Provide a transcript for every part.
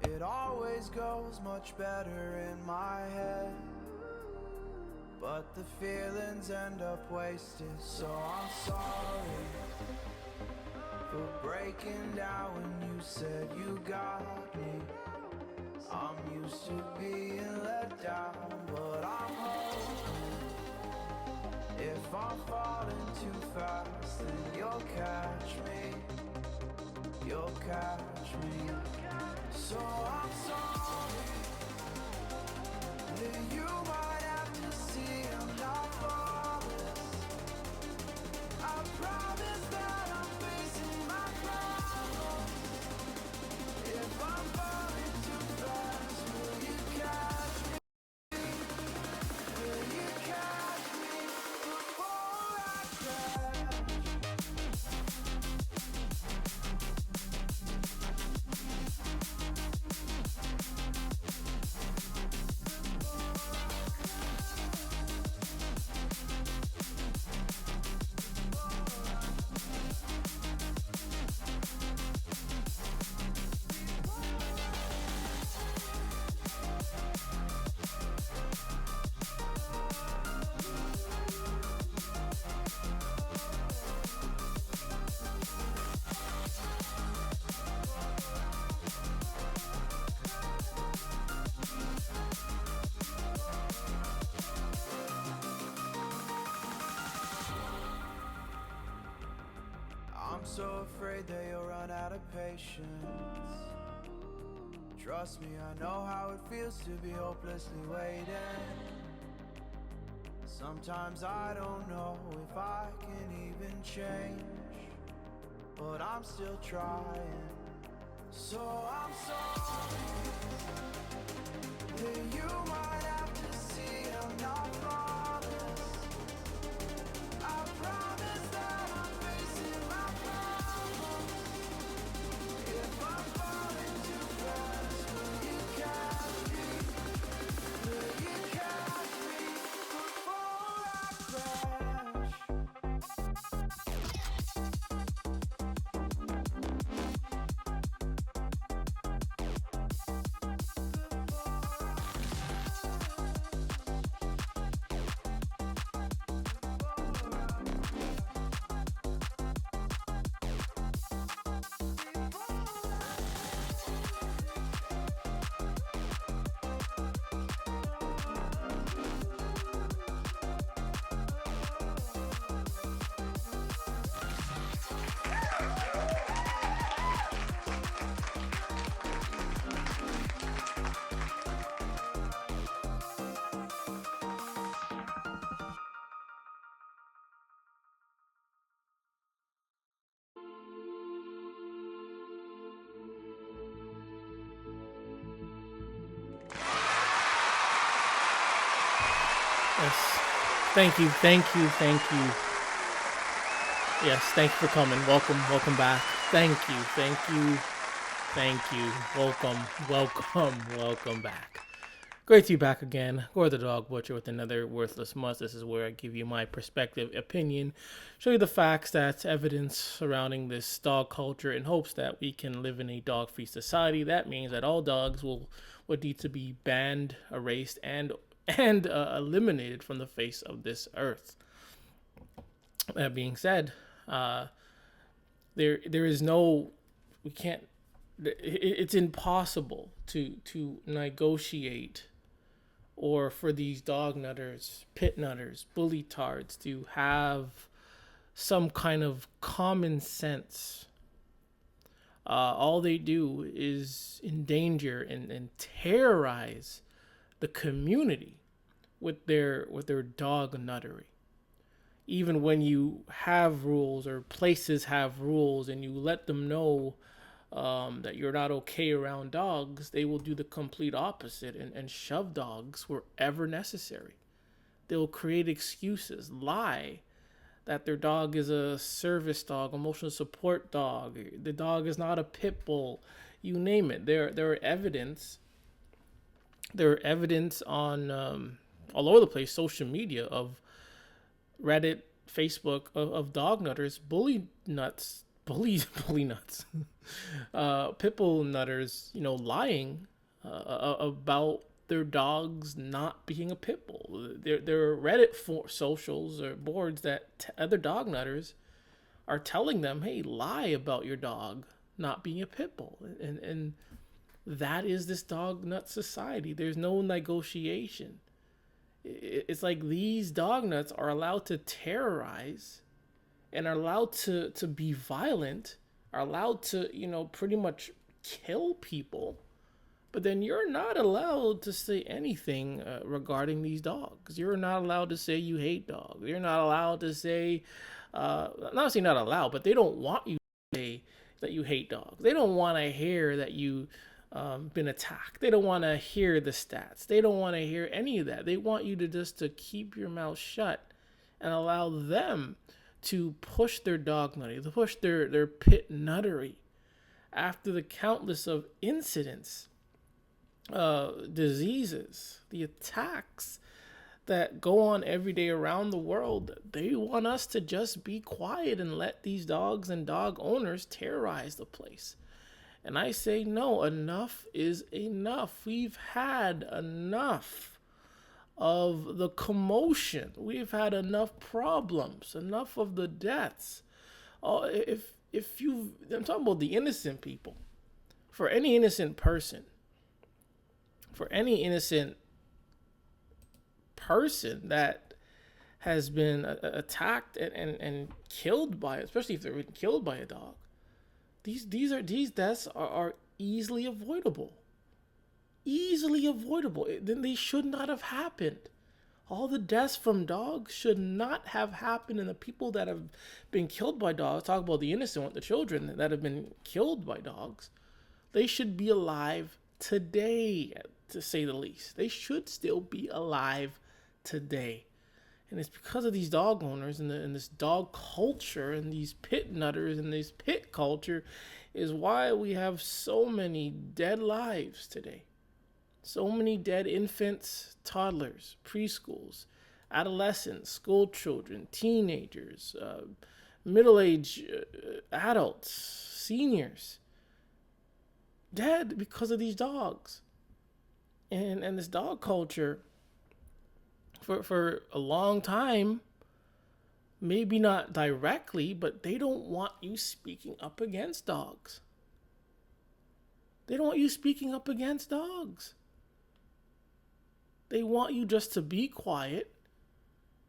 It always goes much better in my head, but the feelings end up wasted. So I'm sorry for breaking down when you said you got me. I'm used to being let down, but I'm hoping if I'm falling too fast, then you'll catch me. You'll catch me. So I'm sorry that you might have to see I'm not flawless. I promise that I'm facing my problems. If I'm falling too fast, will you catch me? Will you catch me before I crash? I'm so afraid that you'll run out of patience. Trust me, I know how it feels to be hopelessly waiting. Sometimes I don't know if I can even change, but I'm still trying. So I'm sorry that you might have to see I'm not flawless. I promise that I'm facing my problems. If I'm falling too fast, will you catch me? Will you catch me before I crash? Yes. Thank you, thank you, thank you. Yes, thank you for coming. Welcome back. Thank you, thank you, thank you. Welcome back. Great to be back again. Gore the Dog Butcher with another worthless must. This is where I give you my perspective, opinion, show you the facts, that's evidence surrounding this dog culture in hopes that we can live in a dog-free society. That means that all dogs would need to be banned, erased, and eliminated from the face of this earth. That being said, there is no, we can't, it's impossible to negotiate or for these dog nutters, pit nutters, bully tards to have some kind of common sense. All they do is endanger and terrorize the community with their dog nuttery. Even when you have rules or places have rules and you let them know that you're not okay around dogs, they will do the complete opposite and shove dogs wherever necessary. They'll create excuses, lie that their dog is a service dog, emotional support dog. The dog is not a pit bull. You name it. There are evidence. There are evidence on all over the place, social media of Reddit, Facebook of dog nutters, bully nuts, bully nuts, pit bull nutters, lying about their dogs not being a pit bull. There are Reddit for socials or boards that other dog nutters are telling them, hey, lie about your dog not being a pit bull. And that is this dog nut society. There's no negotiation. It's like these dog nuts are allowed to terrorize and are allowed to be violent, are allowed to, pretty much kill people. But then you're not allowed to say anything regarding these dogs. You're not allowed to say you hate dogs. You're not allowed to say, not saying not allowed, but they don't want you to say that you hate dogs. They don't want to hear that you been attacked. They don't want to hear the stats. They don't want to hear any of that. They want you to just to keep your mouth shut and allow them to push their dog nutty, to push their pit nuttery after the countless of incidents, diseases, the attacks that go on every day around the world. They want us to just be quiet and let these dogs and dog owners terrorize the place. And I say, no, enough is enough. We've had enough of the commotion. We've had enough problems, enough of the deaths. I'm talking about the innocent people. For any innocent person, that has been attacked and killed by, especially if they're been killed by a dog, these deaths are easily avoidable. Then they should not have happened. All the deaths from dogs should not have happened, and the people that have been killed by dogs, talk about the innocent, the children that have been killed by dogs, they should be alive today, to say the least. They should still be alive today. And it's because of these dog owners and this dog culture and these pit nutters and this pit culture is why we have so many dead lives today. So many dead infants, toddlers, preschools, adolescents, school children, teenagers, middle-aged adults, seniors, dead because of these dogs. And this dog culture, for a long time, maybe not directly, but they don't want you speaking up against dogs. They don't want you speaking up against dogs. They want you just to be quiet.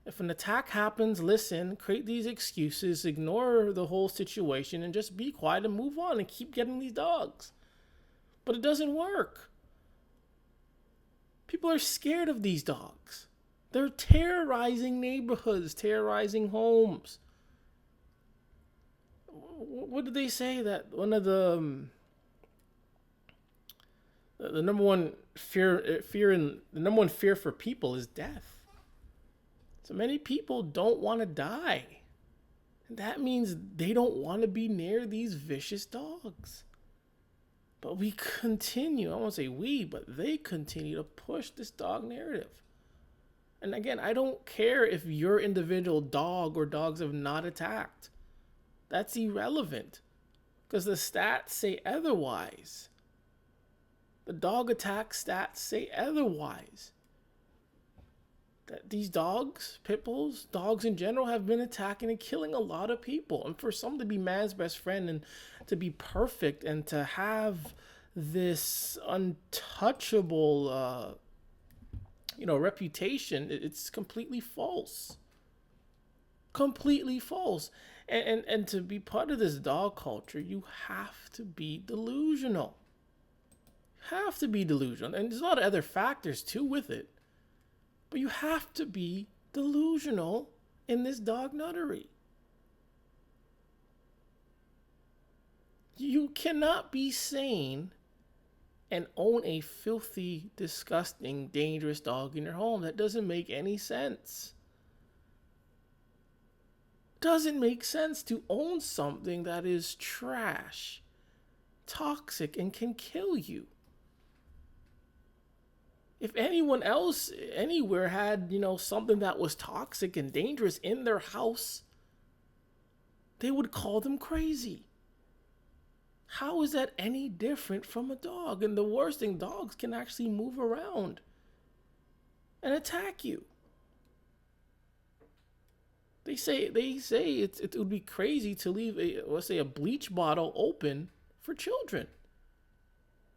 If an attack happens, listen, create these excuses, ignore the whole situation, and just be quiet and move on and keep getting these dogs. But it doesn't work. People are scared of these dogs. They're terrorizing neighborhoods, terrorizing homes. What did they say? That one of the number one fear for people is death. So many people don't want to die. And that means they don't want to be near these vicious dogs. But we continue, I won't say we, but they continue to push this dog narrative. And again, I don't care if your individual dog or dogs have not attacked. That's irrelevant. Because the stats say otherwise. The dog attack stats say otherwise. That these dogs, pit bulls, dogs in general, have been attacking and killing a lot of people. And for some to be man's best friend and to be perfect and to have this untouchable, reputation, it's completely false. Completely false. And to be part of this dog culture, you have to be delusional. Have to be delusional. And there's a lot of other factors too with it. But you have to be delusional in this dog nuttery. You cannot be sane and own a filthy, disgusting, dangerous dog in your home. That doesn't make any sense. Doesn't make sense to own something that is trash, toxic, and can kill you. If anyone else anywhere had, something that was toxic and dangerous in their house, they would call them crazy. How is that any different from a dog? And the worst thing, dogs can actually move around and attack you. They say it would be crazy to leave a bleach bottle open for children.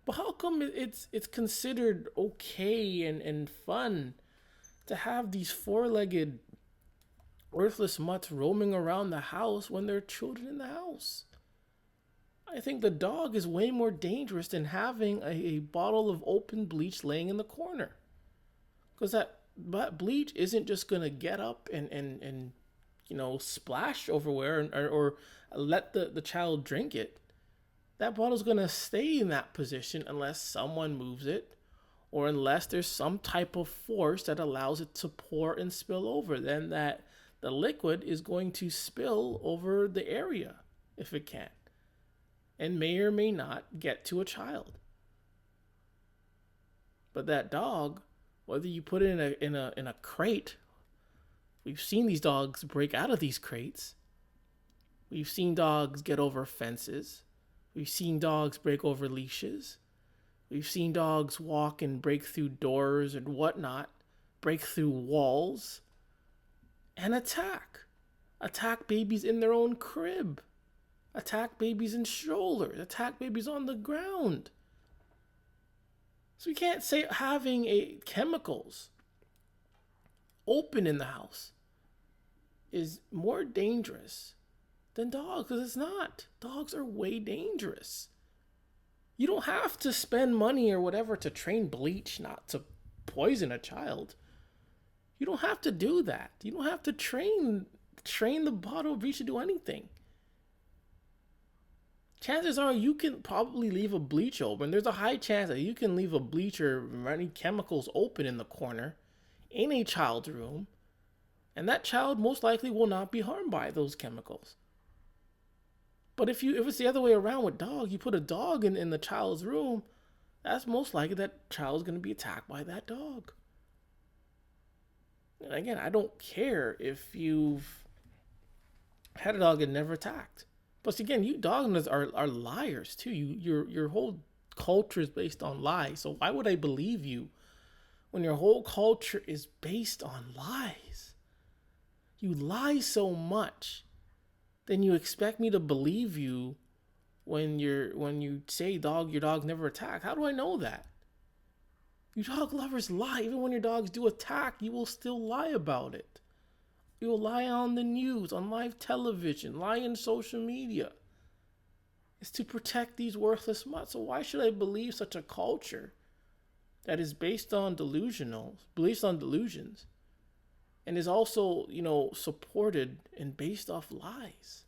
But how come it's considered okay and fun to have these four-legged worthless mutts roaming around the house when there are children in the house? I think the dog is way more dangerous than having a bottle of open bleach laying in the corner. Because that bleach isn't just going to get up and splash overwhere or let the child drink it. That bottle's going to stay in that position unless someone moves it or unless there's some type of force that allows it to pour and spill over. Then the liquid is going to spill over the area if it can, and may or may not get to a child. But that dog, whether you put it in a crate, we've seen these dogs break out of these crates. We've seen dogs get over fences. We've seen dogs break over leashes. We've seen dogs walk and break through doors and whatnot, break through walls, and attack. Attack babies in their own crib. Attack babies in strollers. Attack babies on the ground. So we can't say having chemicals open in the house is more dangerous than dogs, because it's not. Dogs are way dangerous. You don't have to spend money or whatever to train bleach not to poison a child. You don't have to do that. You don't have to train the bottle of bleach to do anything. Chances are you can probably leave a bleach open. There's a high chance that you can leave a bleach or any chemicals open in the corner in a child's room, and that child most likely will not be harmed by those chemicals. But if it's the other way around with dog, you put a dog in the child's room, that's most likely that child's going to be attacked by that dog. And again, I don't care if you've had a dog and never attacked. Plus, again, you dog owners are liars too. Your whole culture is based on lies. So why would I believe you when your whole culture is based on lies? You lie so much, then you expect me to believe you when you say your dog never attacked. How do I know that? You dog lovers lie. Even when your dogs do attack, you will still lie about it. You will lie on the news, on live television, lie in social media. It's to protect these worthless mutts. So why should I believe such a culture that is based on delusions, and is also, supported and based off lies?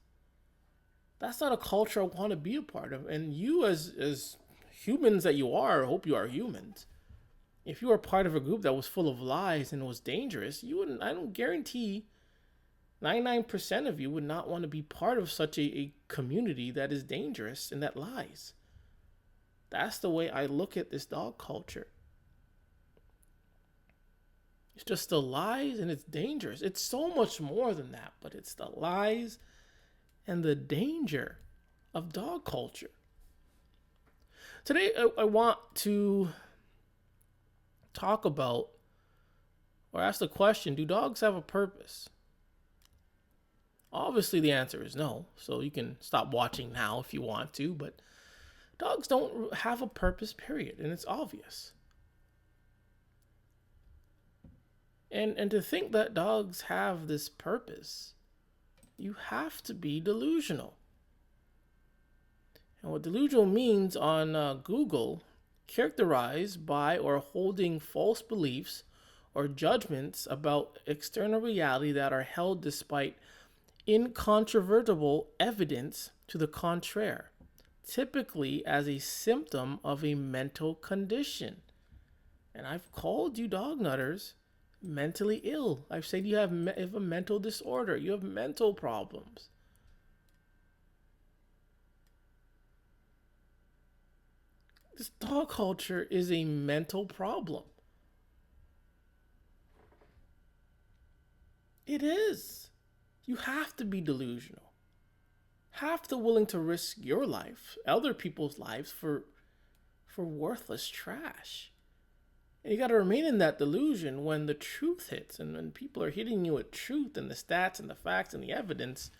That's not a culture I want to be a part of. And you, as humans that you are, I hope you are humans. If you are part of a group that was full of lies and was dangerous, I don't guarantee 99% of you would not want to be part of such a community that is dangerous and that lies. That's the way I look at this dog culture. It's just the lies and it's dangerous. It's so much more than that, but it's the lies and the danger of dog culture. Today, I want to talk about or ask the question, do dogs have a purpose? Obviously, the answer is no, so you can stop watching now if you want to, but dogs don't have a purpose, period, and it's obvious. And to think that dogs have this purpose, you have to be delusional. And what delusional means on Google, characterized by or holding false beliefs or judgments about external reality that are held despite incontrovertible evidence to the contrary, typically as a symptom of a mental condition. And I've called you dog nutters mentally ill. I've said you have a mental disorder. You have mental problems. This dog culture is a mental problem. It is. You have to be delusional. half the willing to risk your life, other people's lives for worthless trash. And you got to remain in that delusion when the truth hits, and when people are hitting you with truth and the stats and the facts and the evidence.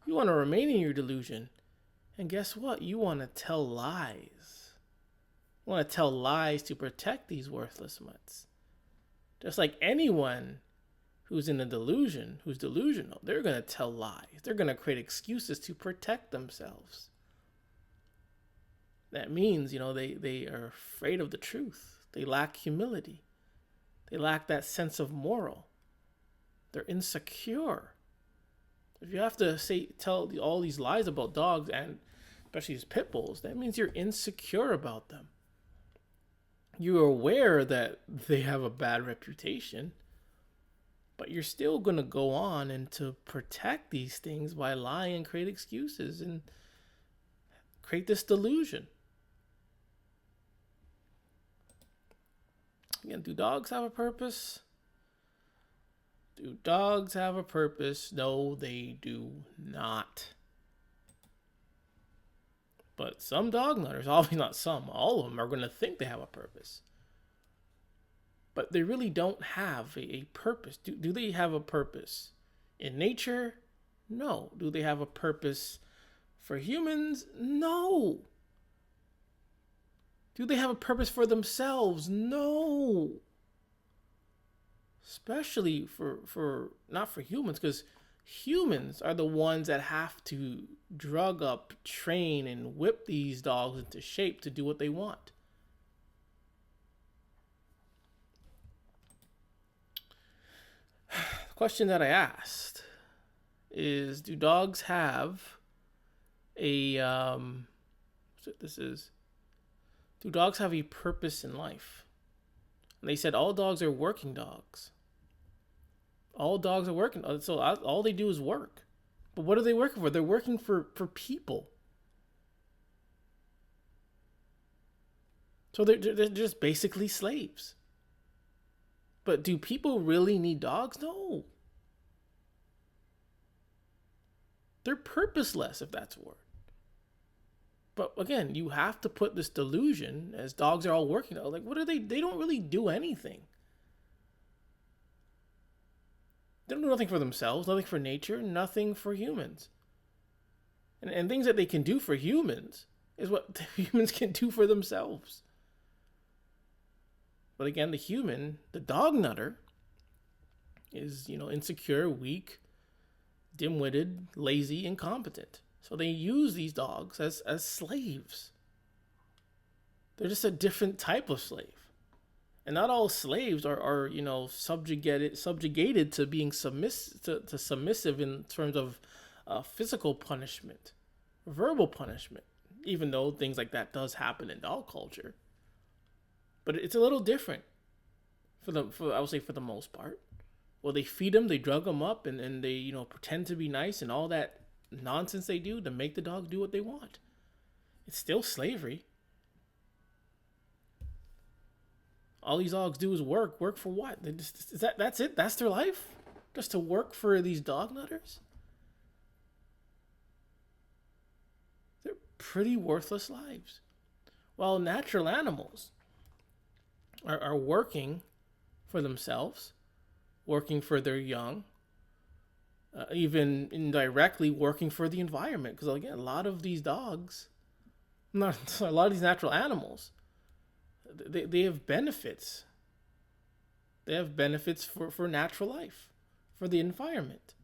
You want to remain in your delusion. And guess what? You want to tell lies. You want to tell lies to protect these worthless mutts. Just like anyone who's in a delusion, who's delusional, they're going to tell lies. They're going to create excuses to protect themselves. That means, they are afraid of the truth. They lack humility. They lack that sense of moral. They're insecure. If you have to tell all these lies about dogs, and especially these pit bulls, that means you're insecure about them. You're aware that they have a bad reputation, but you're still going to go on and to protect these things by lying and create excuses and create this delusion. Again, do dogs have a purpose? Do dogs have a purpose? No, they do not. But some dog nutters, obviously not some, all of them are going to think they have a purpose. But they really don't have a purpose. Do they have a purpose in nature? No. Do they have a purpose for humans? No. Do they have a purpose for themselves? No. Especially for not for humans, because humans are the ones that have to drug up, train, and whip these dogs into shape to do what they want. The question that I asked is, do dogs have a do dogs have a purpose in life? And they said all dogs are working dogs. All dogs are working. So all they do is work. But what are they working for? They're working for people. So they're just basically slaves. But do people really need dogs? No. They're purposeless, if that's a word. But again, you have to put this delusion as dogs are all working. Like, what are they? They don't really do anything. They don't do nothing for themselves, nothing for nature, nothing for humans. And things that they can do for humans is what humans can do for themselves. But again, the dog nutter, is, insecure, weak, dim-witted, lazy, incompetent. So they use these dogs as slaves. They're just a different type of slave. And not all slaves are subjugated to being submissive in terms of physical punishment, verbal punishment, even though things like that does happen in dog culture. But it's a little different I would say for the most part. Well, they feed them, they drug them up, and they, pretend to be nice and all that nonsense they do to make the dog do what they want. It's still slavery. All these dogs do is work. Work for what? That's it? That's their life? Just to work for these dog nutters? They're pretty worthless lives. While natural animals are working for themselves, working for their young, even indirectly working for the environment. Because again, a lot of these natural animals, they have benefits. They have benefits for natural life, for the environment.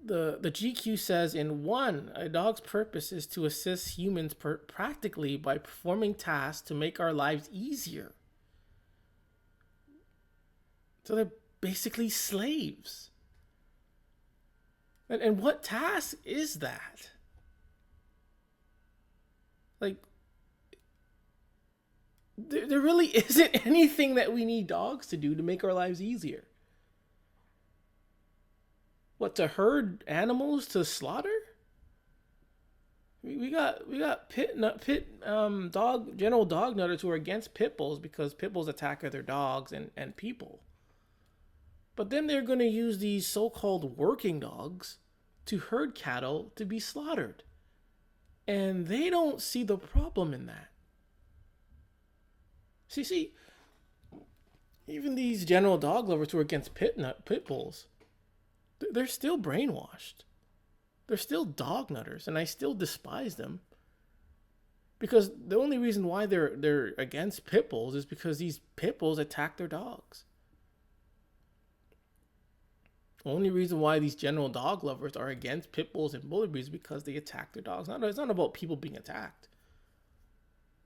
The GQ says, a dog's purpose is to assist humans practically by performing tasks to make our lives easier. So they're basically slaves. And what task is that? Like, there really isn't anything that we need dogs to do to make our lives easier. What, to herd animals to slaughter? We got general dog nutters who are against pit bulls because pit bulls attack other dogs and people. But then they're going to use these so-called working dogs to herd cattle to be slaughtered. And they don't see the problem in that. See, even these general dog lovers who are against pit bulls, they're still brainwashed. They're still dog nutters, and I still despise them. Because the only reason why they're against pit bulls is because these pit bulls attack their dogs. The only reason why these general dog lovers are against pit bulls and bully breeds is because they attack their dogs. It's not about people being attacked.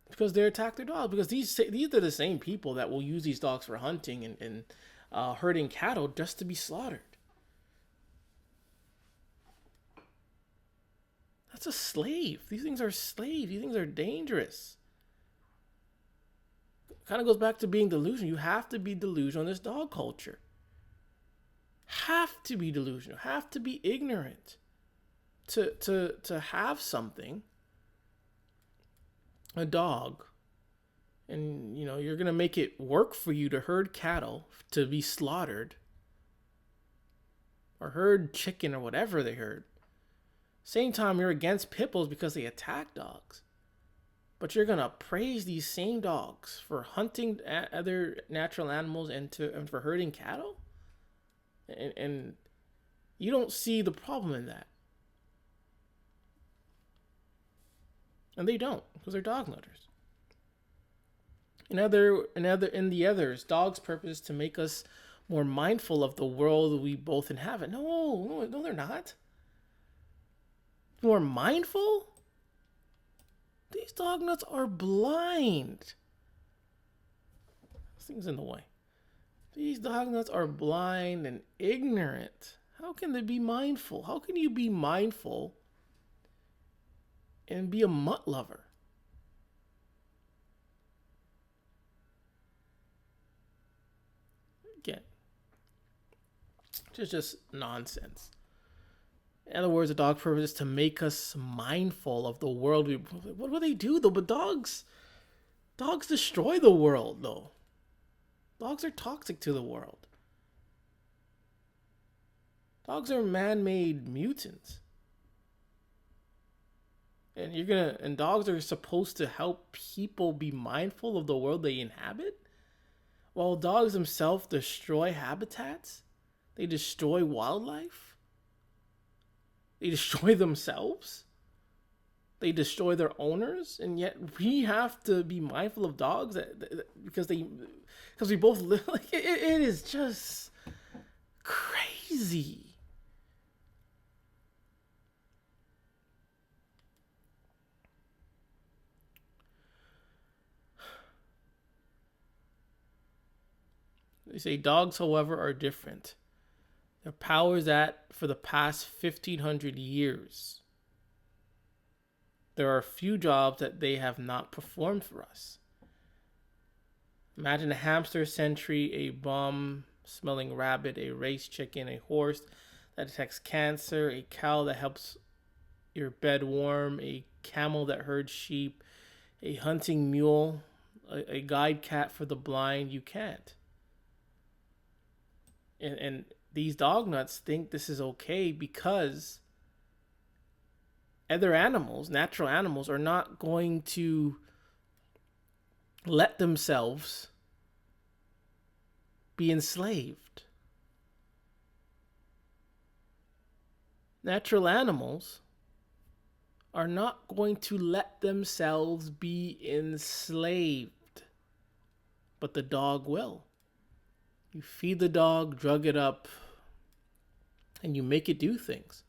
It's because they attack their dogs. Because these are the same people that will use these dogs for hunting and herding cattle just to be slaughtered. That's a slave. These things are slaves. These things are dangerous. Kind of goes back to being delusional. You have to be delusional in this dog culture. Have to be delusional. Have to be ignorant to have something, a dog, and you're gonna make it work for you to herd cattle to be slaughtered, or herd chicken or whatever they herd. Same time, you're against pit bulls because they attack dogs. But you're going to praise these same dogs for hunting other natural animals and for herding cattle? And you don't see the problem in that. And they don't, because they're dog nutters. In the others, dogs' purpose is to make us more mindful of the world we both inhabit. No, they're not. More mindful? These dog nuts are blind. This thing's in the way. These dog nuts are blind and ignorant. How can they be mindful? How can you be mindful and be a mutt lover? Again, just nonsense. In other words, the dog purpose is to make us mindful of the world. What do they do though? But dogs destroy the world though. Dogs are toxic to the world. Dogs are man-made mutants. And dogs are supposed to help people be mindful of the world they inhabit? While dogs themselves destroy habitats, they destroy wildlife. They destroy themselves. They destroy their owners, and yet we have to be mindful of dogs because we both live. Like it is just crazy. They say dogs, however, are different. Their power is that for the past 1,500 years, there are a few jobs that they have not performed for us. Imagine a hamster sentry, a bomb-smelling rabbit, a race chicken, a horse that detects cancer, a cow that helps your bed warm, a camel that herds sheep, a hunting mule, a guide cat for the blind. You can't. And these dog nuts think this is okay because other animals, natural animals, are not going to let themselves be enslaved. Natural animals are not going to let themselves be enslaved, but the dog will. You feed the dog, drug it up, and you make it do things.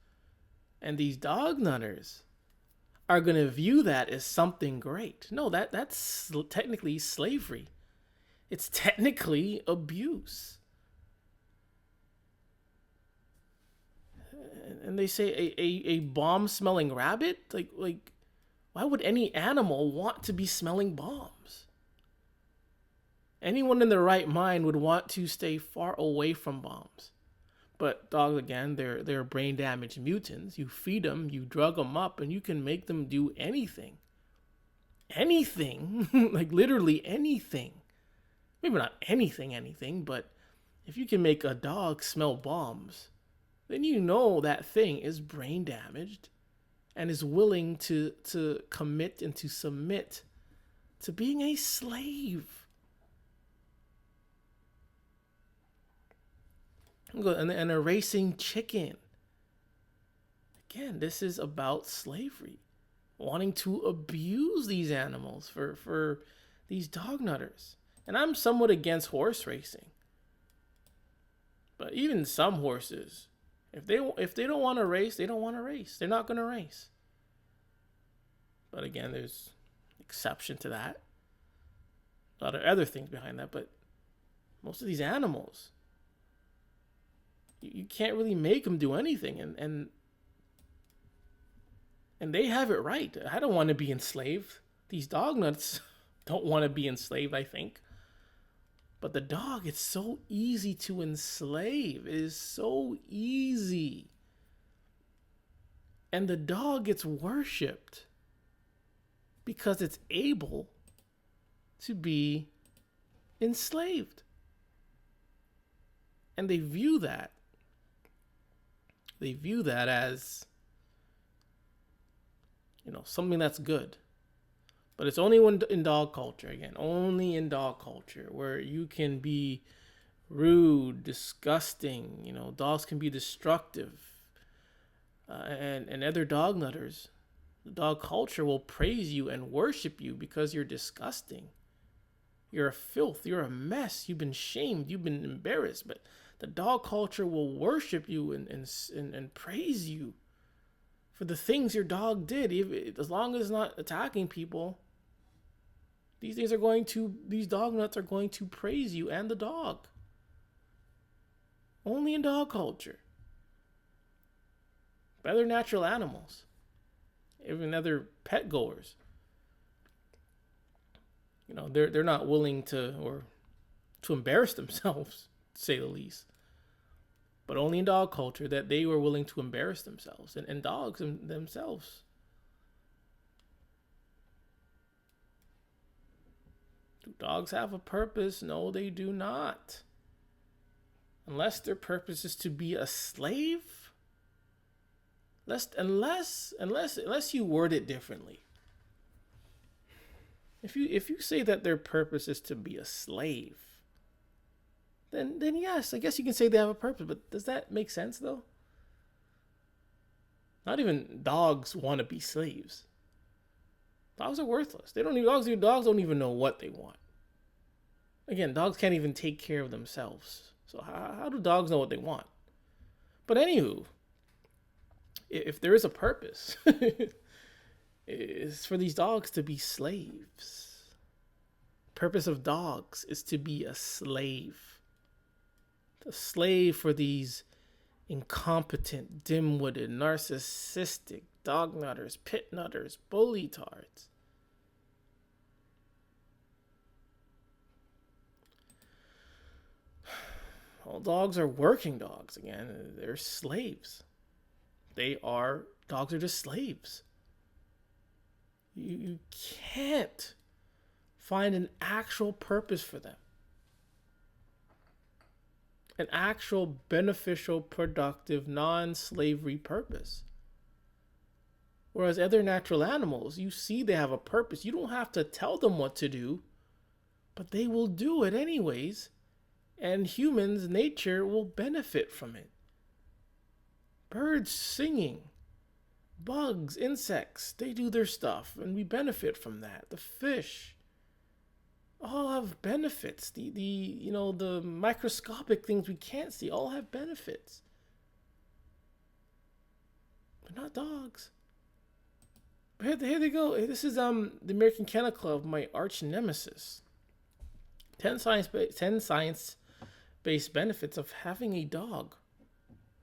And these dog nutters are going to view that as something great. No, that's technically slavery. It's technically abuse. And they say a bomb-smelling rabbit? Like, why would any animal want to be smelling bombs? Anyone in their right mind would want to stay far away from bombs. But dogs, again, they're brain damaged mutants. You feed them, you drug them up, and you can make them do anything. Anything. Like literally anything. Maybe not anything, but If you can make a dog smell bombs, then you know that thing is brain damaged and is willing to commit and to submit to being a slave. And a racing chicken. Again, this is about slavery. Wanting to abuse these animals for these dog nutters. And I'm somewhat against horse racing. But even some horses, if they don't want to race, they don't want to race. They're not going to race. But again, there's exception to that. A lot of other things behind that, but most of these animals, you can't really make them do anything, and they have it right. I don't want to be enslaved. These dog nuts don't want to be enslaved, I think. But the dog, it's so easy to enslave. It is so easy. And the dog gets worshipped because it's able to be enslaved. And they view that. They view that as, something that's good. But it's only when in dog culture, again, only in dog culture where you can be rude, disgusting, dogs can be destructive. And other dog nutters, the dog culture will praise you and worship you because you're disgusting. You're a filth, you're a mess, you've been shamed, you've been embarrassed. But the dog culture will worship you and praise you for the things your dog did, as long as it's not attacking people. These dog nuts are going to praise you and the dog. Only in dog culture. But other natural animals, even other pet goers, they're not willing to embarrass themselves, to say the least. But only in dog culture that they were willing to embarrass themselves and dogs themselves. Do dogs have a purpose? No, they do not. Unless their purpose is to be a slave. Unless you word it differently. If you say that their purpose is to be a slave, then yes, I guess you can say they have a purpose. But does that make sense though? Not even dogs want to be slaves. Dogs are worthless. Dogs don't even know what they want. Again, dogs can't even take care of themselves. So how do dogs know what they want? But anywho, if there is a purpose, it's for these dogs to be slaves. Purpose of dogs is to be a slave. A slave for these incompetent, dim-witted, narcissistic dog nutters, pit nutters, bully tards. All dogs are working dogs. Again, they're slaves. Dogs are just slaves. You can't find an actual purpose for them. An actual beneficial, productive, non-slavery purpose. Whereas other natural animals, you see they have a purpose. You don't have to tell them what to do, but they will do it anyways. And humans' nature will benefit from it. Birds singing, bugs, insects, they do their stuff, and we benefit from that. The fish all have benefits. The microscopic things we can't see all have benefits. But not dogs. But here they go. This is the American Kennel Club, my arch nemesis. 10 science-based benefits of having a dog.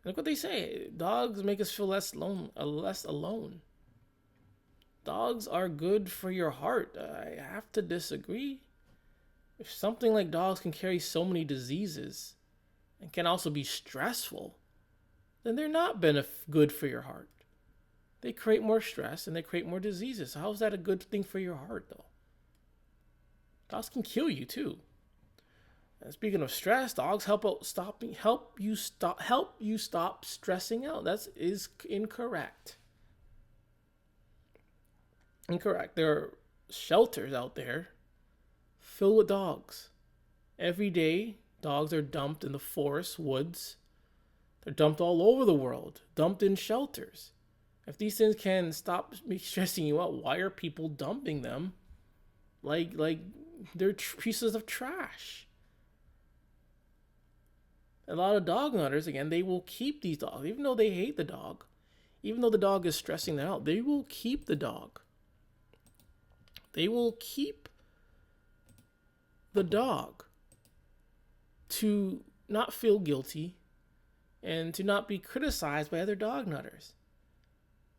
Look what they say. Dogs make us feel less alone. Dogs are good for your heart. I have to disagree. If something like dogs can carry so many diseases and can also be stressful, then they're not good for your heart. They create more stress and they create more diseases. So how is that a good thing for your heart, though? Dogs can kill you, too. And speaking of stress, dogs help you stop stressing out. That is incorrect. Incorrect. There are shelters out there filled with dogs. Every day, dogs are dumped in the forests, woods. They're dumped all over the world, dumped in shelters. If these things can stop stressing you out, why are people dumping them like they're pieces of trash? A lot of dog nutters, again, they will keep these dogs, even though they hate the dog, even though the dog is stressing them out. They will keep the dog. They will keep the dog to not feel guilty and to not be criticized by other dog nutters.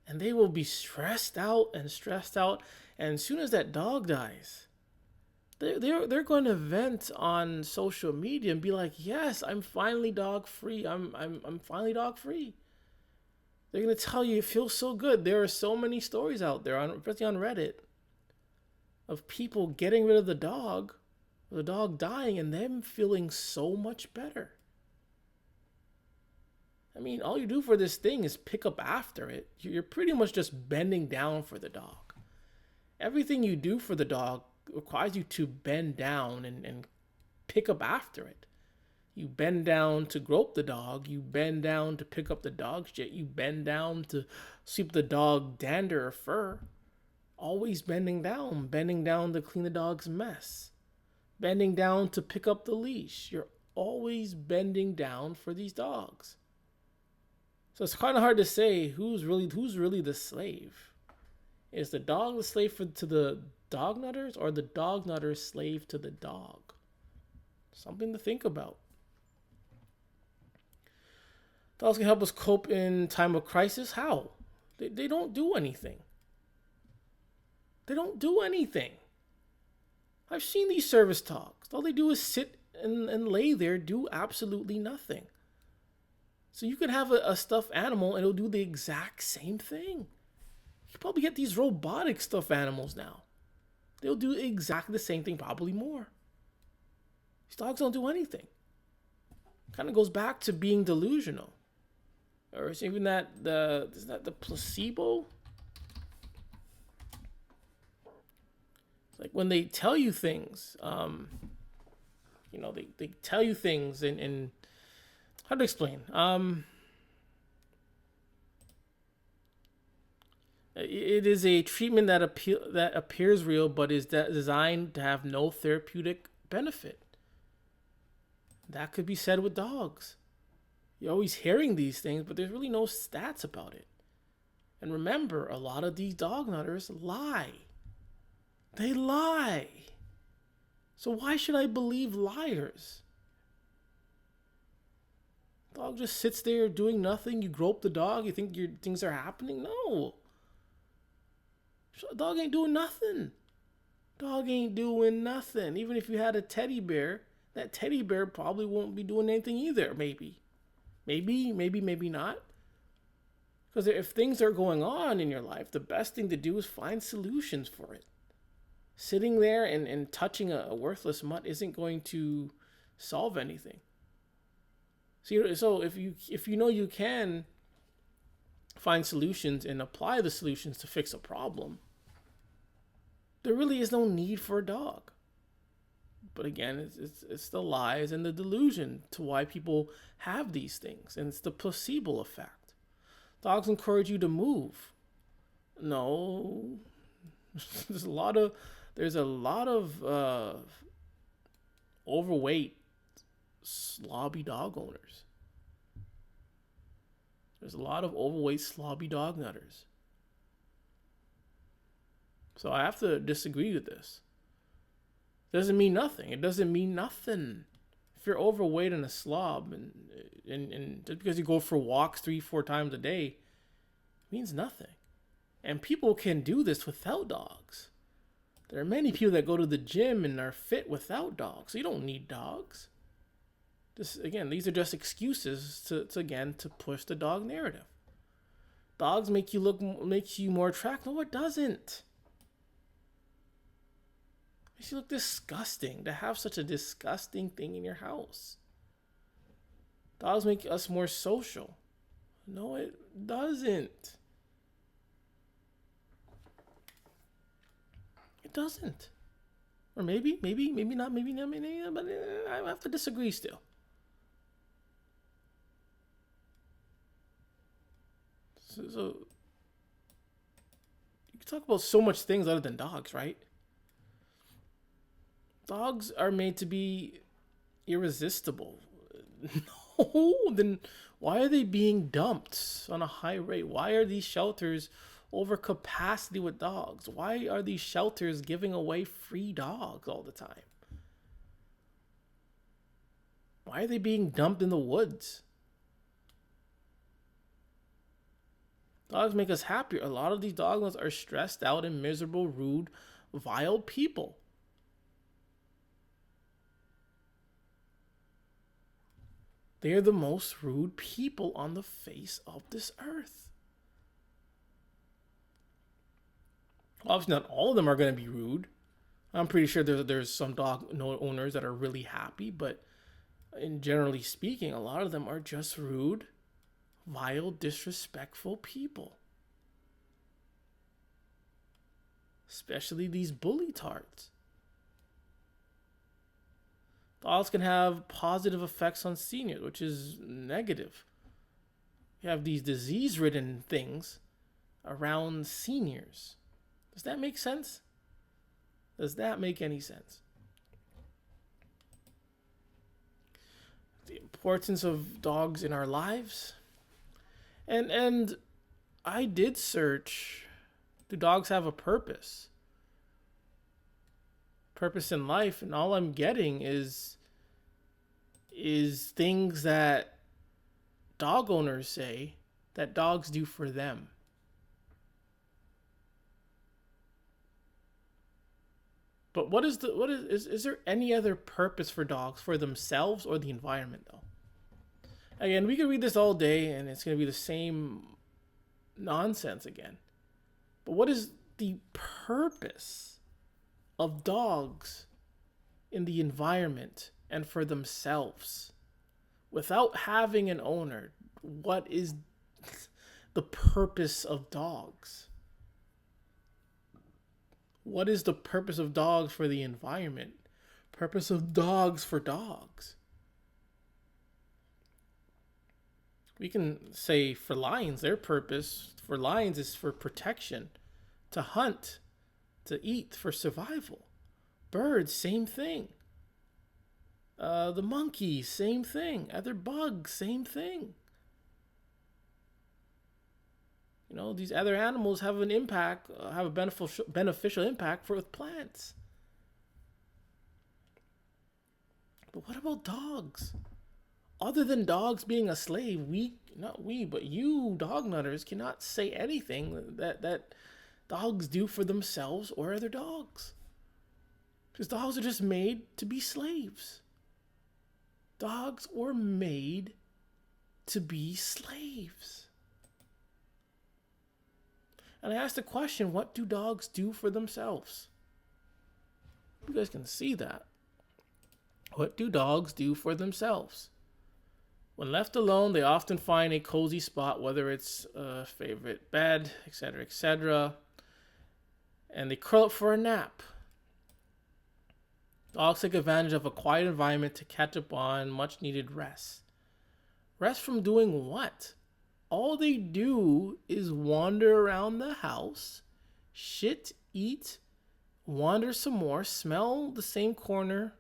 And they will be stressed out. And as soon as that dog dies, they're going to vent on social media and be like, yes, I'm finally dog free. I'm finally dog free. They're going to tell you it feels so good. There are so many stories out there, especially on Reddit, of people getting rid of the dog dying, and them feeling so much better. I mean, all you do for this thing is pick up after it. You're pretty much just bending down for the dog. Everything you do for the dog requires you to bend down and pick up after it. You bend down to grope the dog. You bend down to pick up the dog shit. You bend down to sweep the dog dander or fur. Always bending down to clean the dog's mess. Bending down to pick up the leash. You're always bending down for these dogs. So it's kind of hard to say who's really the slave. Is the dog the slave to the dog nutters, or the dog nutters slave to the dog? Something to think about. Dogs can help us cope in time of crisis. How? They don't do anything. They don't do anything. I've seen these service dogs. All they do is sit and lay there, do absolutely nothing. So you could have a stuffed animal and it'll do the exact same thing. You probably get these robotic stuffed animals now. They'll do exactly the same thing, probably more. These dogs don't do anything. Kind of goes back to being delusional. Or it's even isn't that the placebo? It's like when they tell you things, they tell you things and how to explain? It is a treatment that appears real, but is designed to have no therapeutic benefit. That could be said with dogs. You're always hearing these things, but there's really no stats about it. And remember, a lot of these dog nutters lie. They lie. So why should I believe liars? Dog just sits there doing nothing. You grope the dog. You think things are happening? No. Dog ain't doing nothing. Dog ain't doing nothing. Even if you had a teddy bear, that teddy bear probably won't be doing anything either. Maybe not. Because if things are going on in your life, the best thing to do is find solutions for it. Sitting there and touching a worthless mutt isn't going to solve anything. So if you know you can find solutions and apply the solutions to fix a problem, there really is no need for a dog. But again, it's the lies and the delusion to why people have these things, and it's the placebo effect. Dogs encourage you to move. No, there's a lot of overweight, slobby dog owners. There's a lot of overweight, slobby dog nutters. So I have to disagree with this. Doesn't mean nothing. It doesn't mean nothing. If you're overweight and a slob, and just because you go for walks 3-4 times a day, it means nothing. And people can do this without dogs. There are many people that go to the gym and are fit without dogs. So you don't need dogs. These are just excuses to push the dog narrative. Dogs makes you more attractive. No, it doesn't. Makes you look disgusting to have such a disgusting thing in your house. Dogs make us more social. No, it doesn't. It doesn't. Or maybe not, but I have to disagree still. So you can talk about so much things other than dogs, right? Dogs are made to be irresistible. No, then why are they being dumped on a high rate? Why are these shelters over capacity with dogs? Why are these shelters giving away free dogs all the time? Why are they being dumped in the woods? Dogs make us happier. A lot of these dog owners are stressed out and miserable, rude, vile people. They are the most rude people on the face of this earth. Obviously, not all of them are going to be rude. I'm pretty sure there's some dog owners that are really happy, but in generally speaking, a lot of them are just rude, vile, disrespectful people. Especially these bully tards. Dogs can have positive effects on seniors, which is negative. You have these disease-ridden things around seniors. Does that make sense? Does that make any sense? The importance of dogs in our lives. And I did search, do dogs have a purpose? Purpose in life, and all I'm getting is things that dog owners say that dogs do for them. But is there any other purpose for dogs for themselves or the environment though? Again, we could read this all day and it's going to be the same nonsense again. But what is the purpose of dogs in the environment and for themselves? Without having an owner, what is the purpose of dogs? What is the purpose of dogs for the environment? Purpose of dogs for dogs? We can say for lions, their purpose for lions is for protection, to hunt, to eat, for survival. Birds, same thing. The monkeys, same thing. Other bugs, same thing. You know, these other animals have an impact, have a beneficial impact for plants. But what about dogs? Other than dogs being a slave, but you dog nutters cannot say anything that dogs do for themselves or other dogs. Because dogs are just made to be slaves. Dogs were made to be slaves. And I asked the question, what do dogs do for themselves? You guys can see that. What do dogs do for themselves? When left alone, they often find a cozy spot, whether it's a favorite bed, etc., etc., and they curl up for a nap. Dogs take advantage of a quiet environment to catch up on much needed rest. Rest from doing what? All they do is wander around the house, shit, eat, wander some more, smell the same corner,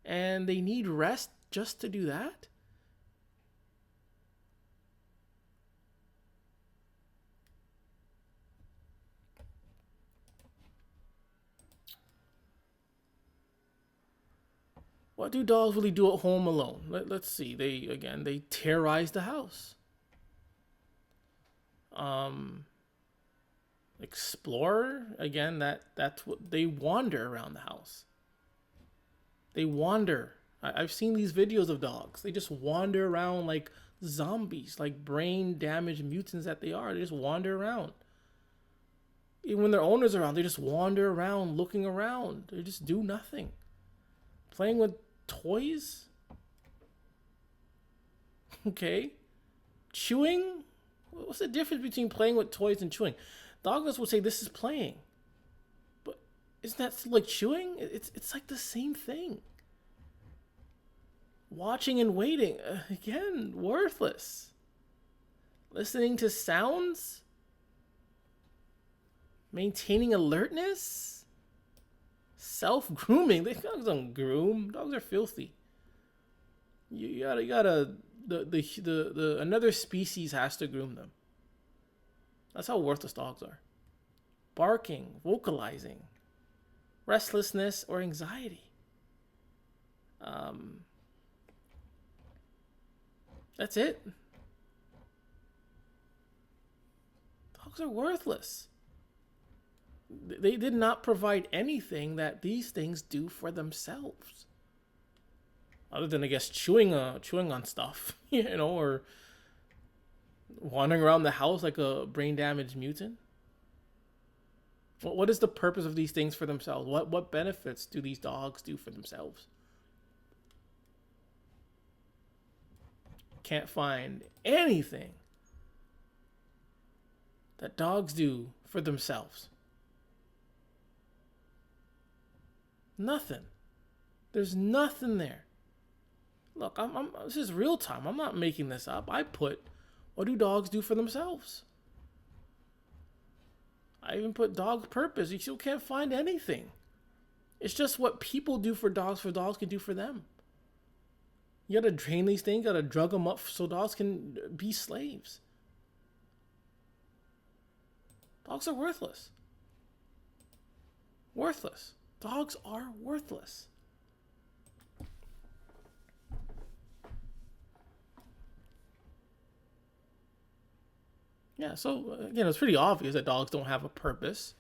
and they need rest just to do that? What do dogs really do at home alone? Let's see. They terrorize the house. Explorer, again, that's what they wander around the house. They wander. I've seen these videos of dogs. They just wander around like zombies, like brain damaged mutants that they are. They just wander around. Even when their owners are around, they just wander around, looking around. They just do nothing. Playing with toys? Okay. Chewing? What's the difference between playing with toys and chewing? Dogness will say this is playing. But isn't that still like chewing? It's like the same thing. Watching and waiting. Again, worthless. Listening to sounds? Maintaining alertness? Self-grooming. Dogs don't groom. Dogs are filthy. You gotta the another species has to groom them. That's how worthless dogs are. Barking, vocalizing, restlessness or anxiety. That's it. Dogs are worthless. They did not provide anything that these things do for themselves. Other than, I guess, chewing on stuff, or wandering around the house like a brain-damaged mutant. What is the purpose of these things for themselves? What benefits do these dogs do for themselves? Can't find anything that dogs do for themselves. Nothing. There's nothing there. Look, this is real time. I'm not making this up. I put, what do dogs do for themselves? I even put dog purpose. You still can't find anything. It's just what people do for dogs can do for them. You gotta train these things, gotta drug them up so dogs can be slaves. Dogs are worthless. Worthless. Dogs are worthless. Yeah, so again, it's pretty obvious that dogs don't have a purpose.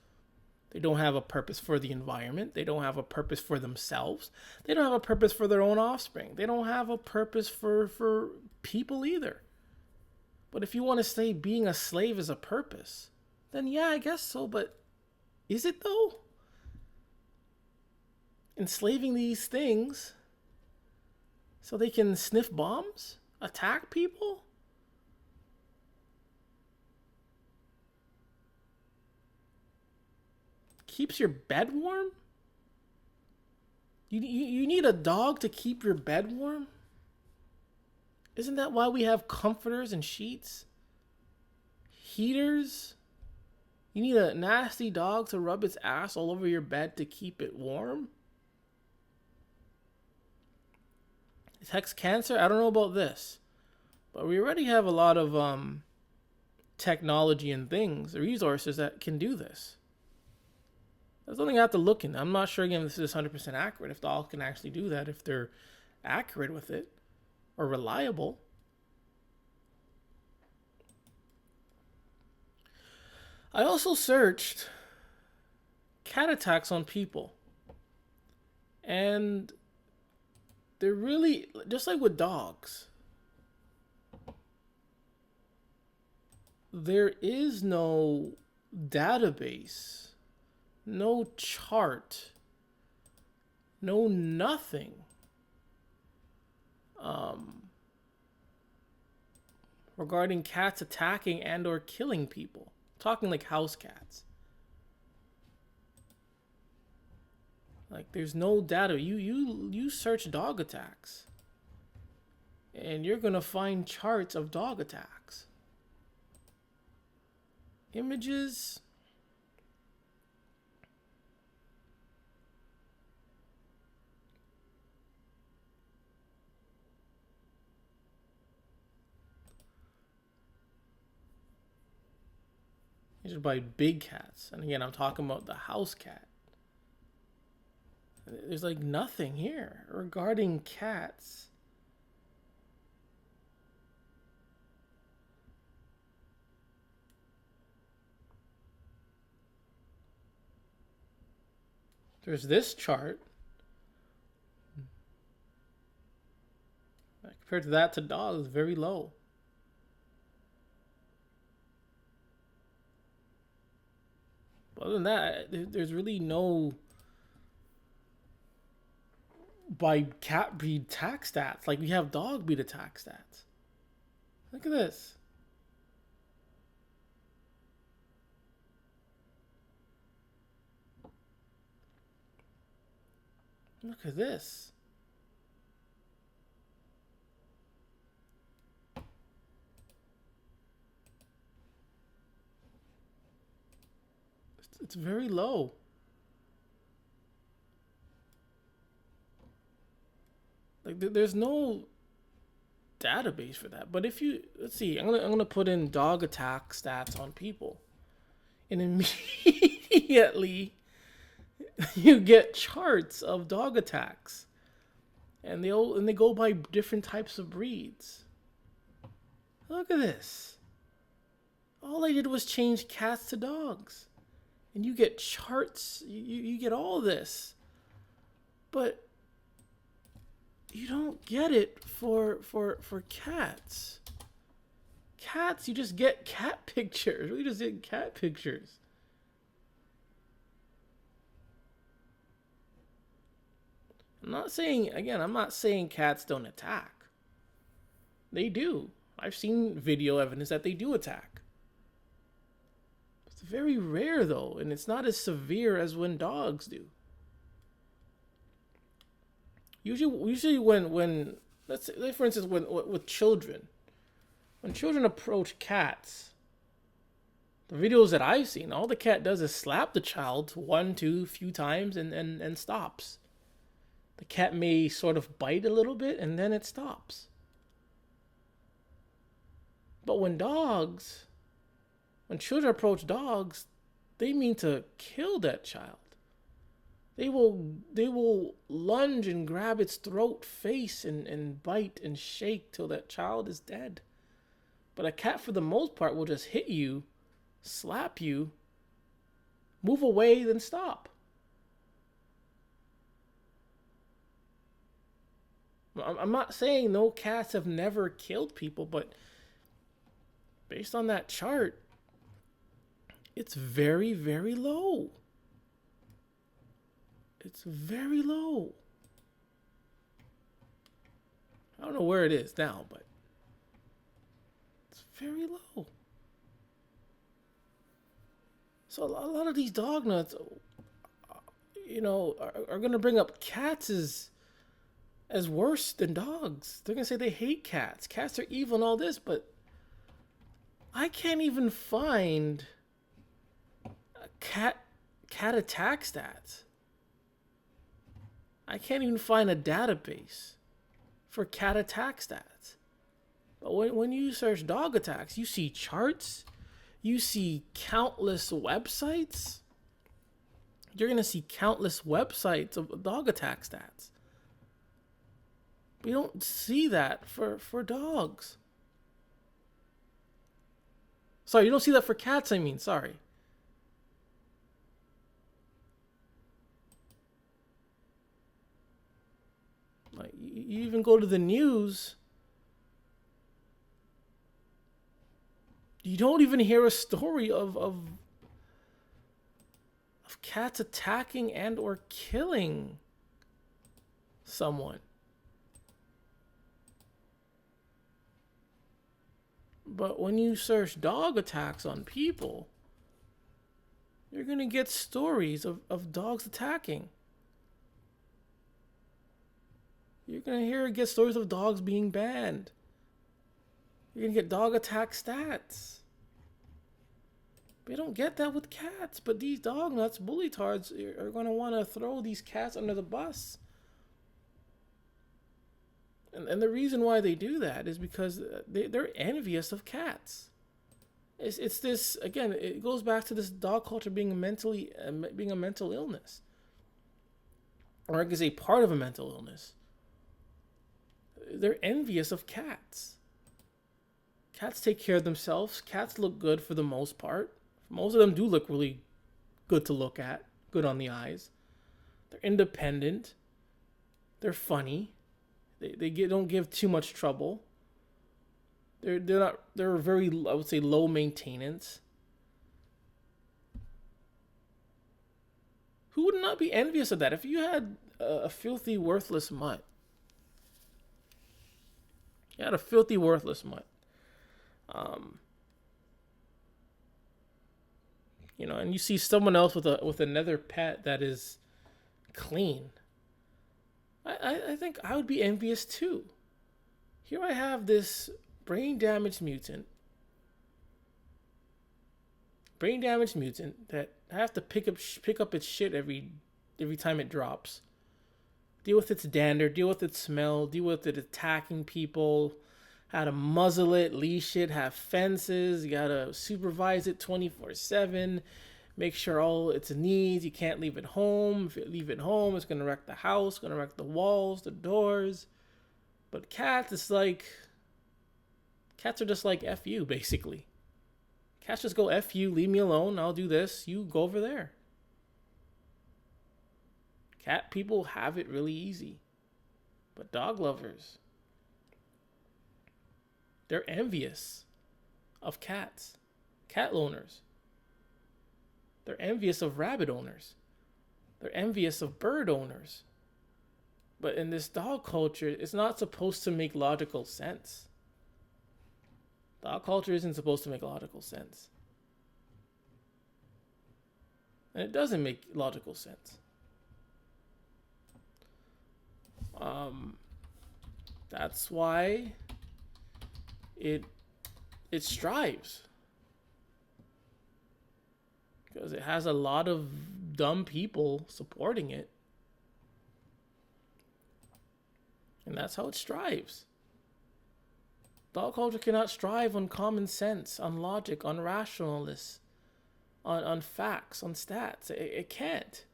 They don't have a purpose for the environment. They don't have a purpose for themselves. They don't have a purpose for their own offspring. They don't have a purpose for people either. But if you want to say being a slave is a purpose, then yeah, I guess so. But is it though? Enslaving these things so they can sniff bombs? Attack people? Keeps your bed warm? You need a dog to keep your bed warm? Isn't that why we have comforters and sheets? Heaters? You need a nasty dog to rub its ass all over your bed to keep it warm? Detects cancer? I don't know about this. But we already have a lot of technology and things, resources that can do this. There's something I have to look in. I'm not sure, again, if this is 100% accurate. If dogs can actually do that, if they're accurate with it or reliable. I also searched cat attacks on people. And they're really, just like with dogs, there is no database, no chart, no nothing regarding cats attacking and or killing people. I'm talking like house cats. Like there's no data. You search dog attacks and you're gonna find charts of dog attacks. Images. These are by big cats. And again, I'm talking about the house cat. There's like nothing here regarding cats. There's this chart. Compared to that to dogs, very low. Other than that, there's really no by cat breed tax stats. Like we have dog breed attack stats. Look at this. Look at this. It's very low. Like there's no database for that. But if you let's see, I'm gonna put in dog attack stats on people, and immediately you get charts of dog attacks, and they go by different types of breeds. Look at this. All I did was change cats to dogs, and you get charts. You get all this, but you don't get it for cats. Cats, you just get cat pictures. We just get cat pictures. I'm not saying cats don't attack. They do. I've seen video evidence that they do attack. It's very rare though, and it's not as severe as when dogs do. Usually when let's say for instance with children, when children approach cats, the videos that I've seen, all the cat does is slap the child one, two, few times and stops. The cat may sort of bite a little bit and then it stops. But when children approach dogs, they mean to kill that child. They will lunge and grab its throat, face, and bite and shake till that child is dead. But a cat, for the most part, will just hit you, slap you, move away, then stop. I'm not saying no cats have never killed people, but based on that chart, it's very, very low. It's very low. I don't know where it is now, but it's very low. So a lot of these dog nuts, are going to bring up cats as worse than dogs. They're going to say they hate cats. Cats are evil and all this, but I can't even find a cat attack stats. I can't even find a database for cat attack stats. But when you search dog attacks, you see charts, you see countless websites. You're going to see countless websites of dog attack stats. We don't see that for dogs. Sorry, you don't see that for cats, I mean, sorry. Like, you even go to the news, you don't even hear a story of cats attacking and or killing someone. But when you search dog attacks on people, you're going to get stories of dogs attacking. You're going to get stories of dogs being banned. You're going to get dog attack stats. We don't get that with cats, but these dog nuts, bully tards, are going to want to throw these cats under the bus. And the reason why they do that is because they're envious of cats. It's this, again, it goes back to this dog culture being a mental illness. Or I could say part of a mental illness. They're envious of cats. Cats take care of themselves. Cats look good for the most part. Most of them do look really good to look at, good on the eyes. They're independent. They're funny. They don't give too much trouble. They're very, I would say, low maintenance. would not be envious of that? If you had a filthy, worthless mutt, you had a filthy, worthless mutt, and you see someone else with another pet that is clean, I think I would be envious too. Here I have this brain damaged mutant that has to pick up its shit every time it drops. Deal with its dander, deal with its smell, deal with it attacking people, how to muzzle it, leash it, have fences, you gotta supervise it 24/7, make sure all its needs, you can't leave it home. If you leave it home, it's gonna wreck the house, gonna wreck the walls, the doors. But cats are just like F you, basically. Cats just go, F you, leave me alone, I'll do this, you go over there. Cat people have it really easy. But dog lovers, they're envious of cats. Cat owners. They're envious of rabbit owners. They're envious of bird owners. But in this dog culture, it's not supposed to make logical sense. Dog culture isn't supposed to make logical sense. And it doesn't make logical sense. That's why it strives. Because it has a lot of dumb people supporting it. And that's how it strives. Dog culture cannot strive on common sense, on logic, on rationalness, on facts, on stats. It can't.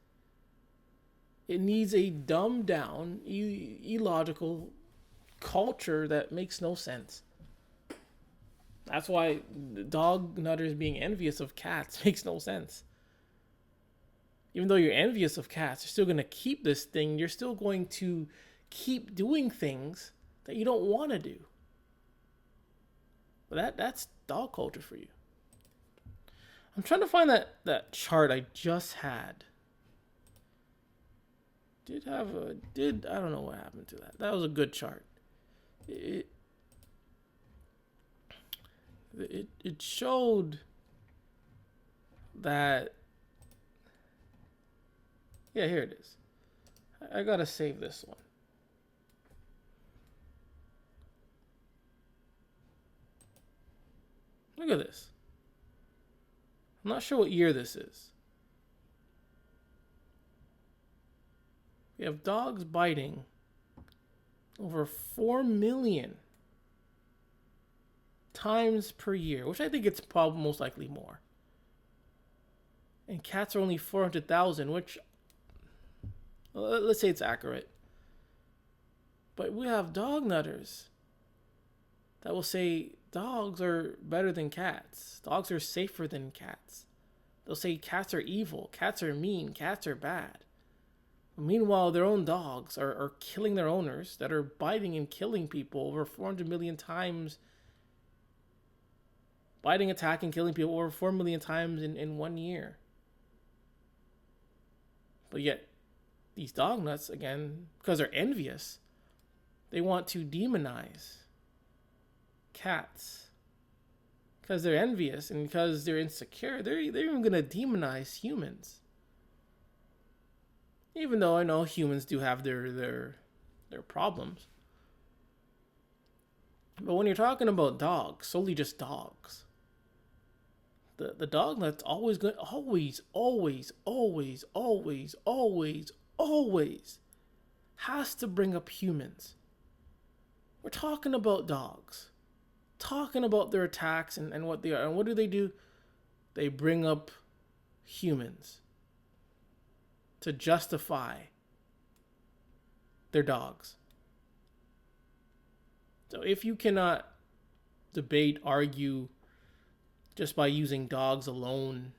It needs a dumbed down, illogical culture that makes no sense. That's why dog nutters being envious of cats makes no sense. Even though you're envious of cats, you're still going to keep this thing. You're still going to keep doing things that you don't want to do. But that's dog culture for you. I'm trying to find that chart I just had. I don't know what happened to that. That was a good chart. It showed that. Yeah, here it is. I gotta save this one. Look at this. I'm not sure what year this is. We have dogs biting over 4 million times per year, which I think it's probably most likely more. And cats are only 400,000, which, let's say it's accurate. But we have dog nutters that will say dogs are better than cats. Dogs are safer than cats. They'll say cats are evil, cats are mean, cats are bad. Meanwhile, their own dogs are killing their owners, that are biting and killing people over 400 million times. Biting, attacking, killing people over 4 million times in 1 year. But yet, these dog nuts, again, because they're envious, they want to demonize cats. Because they're envious and because they're insecure, they're even going to demonize humans. Even though I know humans do have their problems. But when you're talking about dogs, solely just dogs, the dog that's always has to bring up humans. We're talking about dogs. Talking about their attacks and what they are. And what do? They bring up humans to justify their dogs. So if you cannot debate, argue just by using dogs alone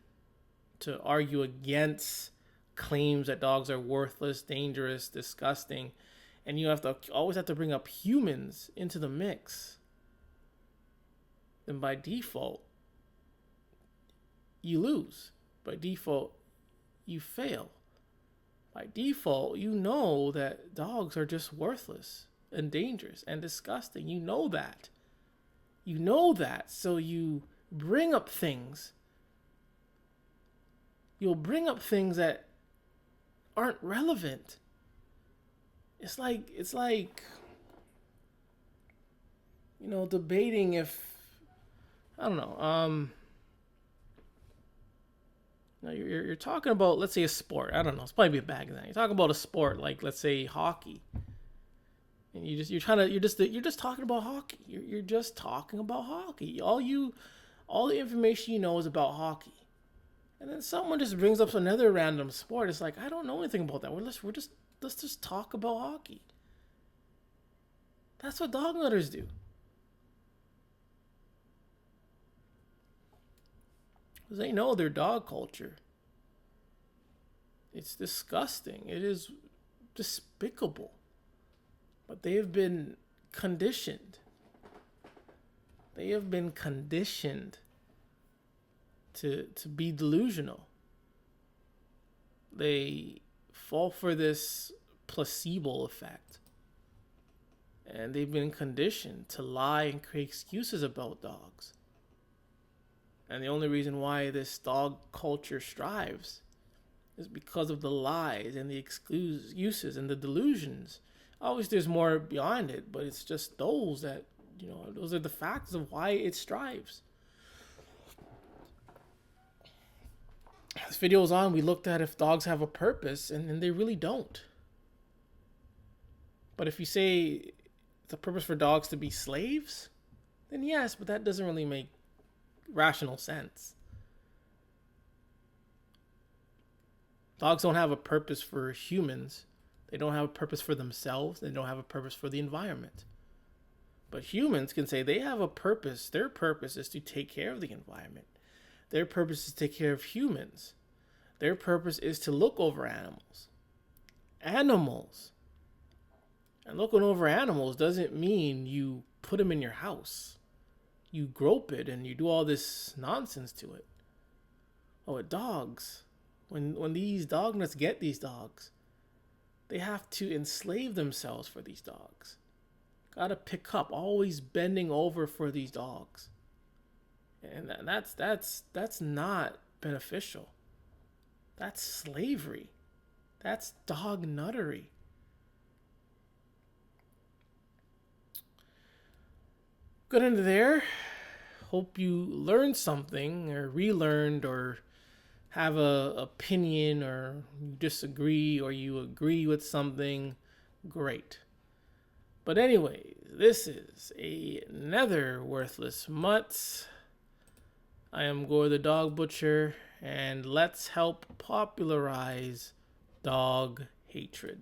to argue against claims that dogs are worthless, dangerous, disgusting, and you always have to bring up humans into the mix, then by default, you lose. By default, you fail. By default, you know that dogs are just worthless and dangerous and disgusting. You know that. You know that. So you bring up things. You'll bring up things that aren't relevant. It's like debating if, I don't know, you're talking about, let's say, a sport. I don't know. It's probably a bad example. You're talking about a sport like, let's say, hockey, and you're just talking about hockey. You're just talking about hockey. All the information you know is about hockey, and then someone just brings up another random sport. It's like, I don't know anything about that. Let's just talk about hockey. That's what dog nutters do. They know their dog culture. It's disgusting. It is despicable. But they have been conditioned. They have been conditioned to be delusional. They fall for this placebo effect. And they've been conditioned to lie and create excuses about dogs. And the only reason why this dog culture strives is because of the lies and the excuses and the delusions. Obviously, there's more behind it, but it's just those are the facts of why it strives. This video was on, we looked at if dogs have a purpose, and they really don't. But if you say it's a purpose for dogs to be slaves, then yes, but that doesn't really make rational sense. Dogs don't have a purpose for humans. They don't have a purpose for themselves. They don't have a purpose for the environment. But humans can say they have a purpose. Their purpose is to take care of the environment. Their purpose is to take care of humans. Their purpose is to look over animals. And looking over animals doesn't mean you put them in your house. You grope it and you do all this nonsense to it. Oh, with dogs, when these dog nuts get these dogs, they have to enslave themselves for these dogs. Gotta pick up, always bending over for these dogs. And that's not beneficial. That's slavery. That's dog nuttery. Good into there. Hope you learned something or relearned or have a opinion or you disagree or you agree with something. Great. But anyway, this is another Worthless Mutts. I am Gore the Dog Butcher, and let's help popularize dog hatred.